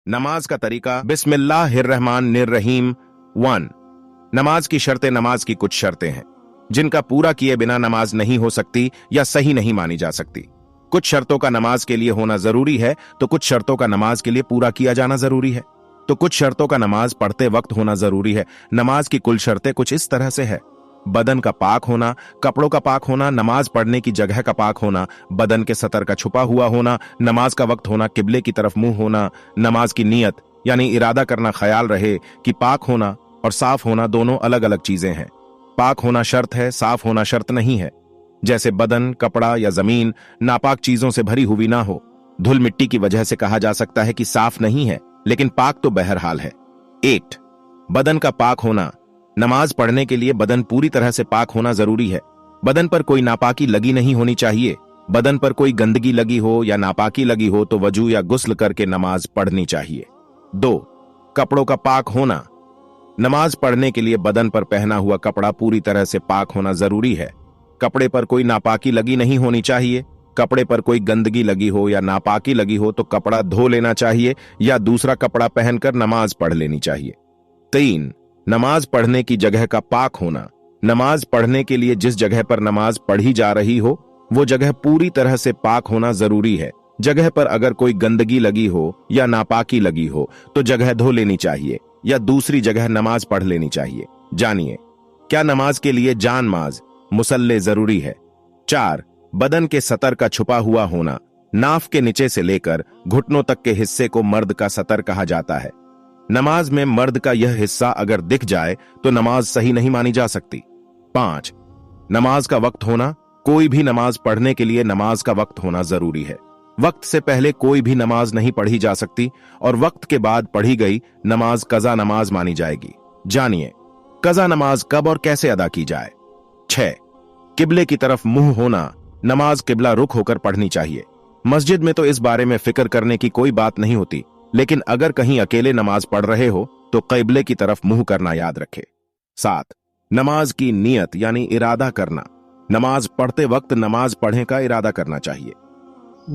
नमाज का तरीका बिस्मिल्लाहिर्रहमानिर्रहीम 1। नमाज की शर्तें। नमाज की कुछ शर्तें हैं जिनका पूरा किए बिना नमाज नहीं हो सकती या सही नहीं मानी जा सकती। कुछ शर्तों का नमाज के लिए होना जरूरी है तो कुछ शर्तों का नमाज के लिए पूरा किया जाना जरूरी है। तो कुछ शर्तों का नमाज पढ़ते वक्त होना जरूरी है। नमाज की कुल शर्तें कुछ इस तरह से है: बदन का पाक होना, कपड़ों का पाक होना, नमाज पढ़ने की जगह का पाक होना, बदन के सतर का छुपा हुआ होना, नमाज का वक्त होना, किबले की तरफ मुंह होना, नमाज की नियत यानी इरादा करना, ख्याल रहे कि पाक होना और साफ होना दोनों अलग अलग चीजें हैं। पाक होना शर्त है, साफ होना शर्त नहीं है। जैसे बदन, कपड़ा या जमीन नापाक चीजों से भरी हुई ना हो। धूल मिट्टी की वजह से कहा जा सकता है कि साफ नहीं है, लेकिन पाक तो बहरहाल है। 8। बदन का पाक होना। नमाज पढ़ने के लिए बदन पूरी तरह से पाक होना जरूरी है। बदन पर कोई नापाकी लगी नहीं होनी चाहिए। बदन पर कोई गंदगी लगी हो या नापाकी लगी हो तो वजू या गुस्ल करके नमाज पढ़नी चाहिए। 2। कपड़ों का पाक होना। नमाज पढ़ने के लिए बदन पर पहना हुआ कपड़ा पूरी तरह से पाक होना जरूरी है। कपड़े पर कोई नापाकी लगी नहीं होनी चाहिए। कपड़े पर कोई गंदगी लगी हो या नापाकी लगी हो तो कपड़ा धो लेना चाहिए या दूसरा कपड़ा पहनकर नमाज पढ़ लेनी चाहिए। 3। नमाज पढ़ने की जगह का पाक होना। नमाज पढ़ने के लिए जिस जगह पर नमाज पढ़ी जा रही हो वो जगह पूरी तरह से पाक होना जरूरी है। जगह पर अगर कोई गंदगी लगी हो या नापाकी लगी हो तो जगह धो लेनी चाहिए या दूसरी जगह नमाज पढ़ लेनी चाहिए। जानिए क्या नमाज के लिए जानमाज मुसल्ले जरूरी है। 4। बदन के सतर का छुपा हुआ होना। नाफ के नीचे से लेकर घुटनों तक के हिस्से को मर्द का सतर कहा जाता है। नमाज में मर्द का यह हिस्सा अगर दिख जाए तो नमाज सही नहीं मानी जा सकती। 5। नमाज का वक्त होना। कोई भी नमाज पढ़ने के लिए नमाज का वक्त होना जरूरी है। वक्त से पहले कोई भी नमाज नहीं पढ़ी जा सकती और वक्त के बाद पढ़ी गई नमाज कज़ा नमाज मानी जाएगी। जानिए कज़ा नमाज कब और कैसे अदा की जाए। 6। किबले की तरफ मुंह होना। नमाज किबला रुख होकर पढ़नी चाहिए। मस्जिद में तो इस बारे में फिक्र करने की कोई बात नहीं होती, लेकिन अगर कहीं अकेले नमाज पढ़ रहे हो तो किबले की तरफ मुंह करना याद रखे। 7। नमाज की नियत यानी इरादा करना। नमाज पढ़ते वक्त नमाज पढ़ने का इरादा करना चाहिए।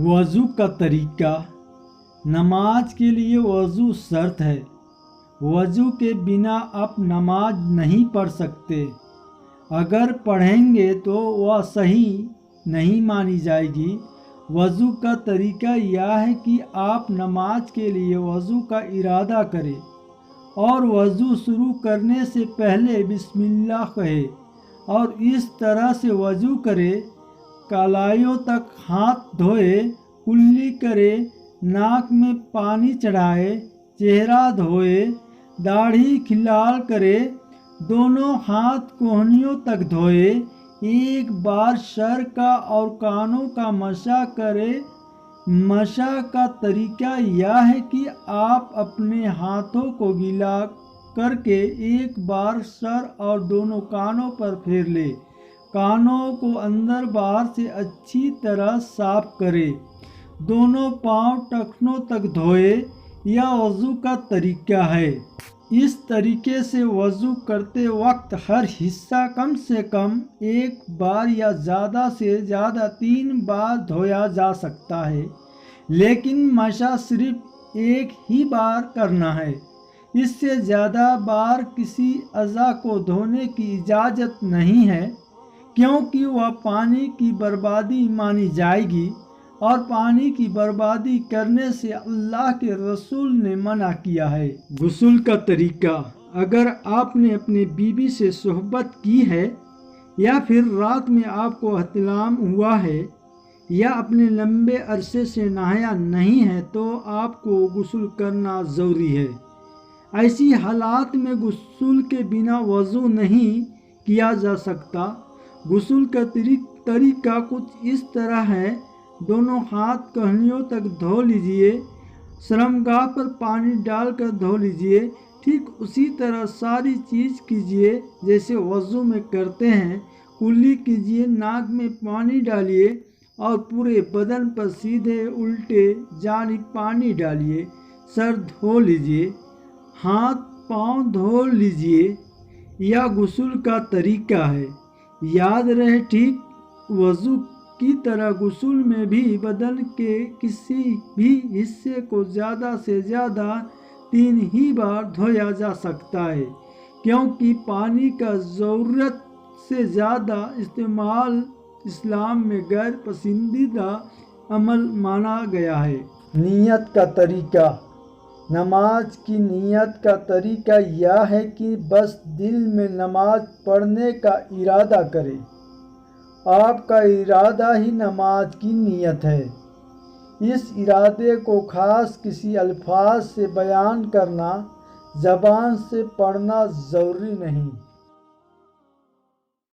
वज़ू का तरीका। नमाज के लिए वज़ू शर्त है। वज़ू के बिना आप नमाज नहीं पढ़ सकते। अगर पढ़ेंगे तो वह सही नहीं मानी जाएगी। वज़ू का तरीका यह है कि आप नमाज के लिए वज़ू का इरादा करें और वज़ू शुरू करने से पहले बिस्मिल्लाह कहें और इस तरह से वज़ू करें। कलाइयों तक हाथ धोए, कुल्ली करे, नाक में पानी चढ़ाए, चेहरा धोए, दाढ़ी खिलाल करे, दोनों हाथ कोहनियों तक धोए, एक बार सर का और कानों का मसा करे। मसा का तरीका यह है कि आप अपने हाथों को गीला करके एक बार सर और दोनों कानों पर फेर ले। कानों को अंदर बाहर से अच्छी तरह साफ करें। दोनों पांव टखनों तक धोए। यह वज़ू का तरीका है। इस तरीके से वज़ू करते वक्त हर हिस्सा कम से कम एक बार या ज़्यादा से ज़्यादा 3 बार धोया जा सकता है, लेकिन मसा सिर्फ एक ही बार करना है। इससे ज़्यादा बार किसी अज़ा को धोने की इजाज़त नहीं है, क्योंकि वह पानी की बर्बादी मानी जाएगी और पानी की बर्बादी करने से अल्लाह के रसूल ने मना किया है। गुस्ल का तरीका। अगर आपने अपनी बीवी से सोहबत की है या फिर रात में आपको हतलाम हुआ है या अपने लंबे अरसे से नहाया नहीं है तो आपको गुस्ल करना ज़रूरी है। ऐसी हालात में गुस्ल के बिना वज़ू नहीं किया जा सकता। गुस्ल का तरीका कुछ इस तरह है: दोनों हाथ कोहनियों तक धो लीजिए, शर्मगाह पर पानी डालकर धो लीजिए। ठीक उसी तरह सारी चीज़ कीजिए जैसे वज़ू में करते हैं। कुल्ली कीजिए, नाक में पानी डालिए और पूरे बदन पर सीधे उल्टे जानिब पानी डालिए। सर धो लीजिए, हाथ पाँव धो लीजिए। यह गुस्ल का तरीका है। याद रहे, ठीक वज़ू की तरह गुस्ल में भी बदन के किसी भी हिस्से को ज़्यादा से ज़्यादा 3 ही बार धोया जा सकता है, क्योंकि पानी का ज़रूरत से ज़्यादा इस्तेमाल इस्लाम में गैर पसंदीदा अमल माना गया है। नियत का तरीका। नमाज की नियत का तरीका यह है कि बस दिल में नमाज पढ़ने का इरादा करें। आपका इरादा ही नमाज की नियत है। इस इरादे को खास किसी अल्फाज से बयान करना, ज़बान से पढ़ना ज़रूरी नहीं।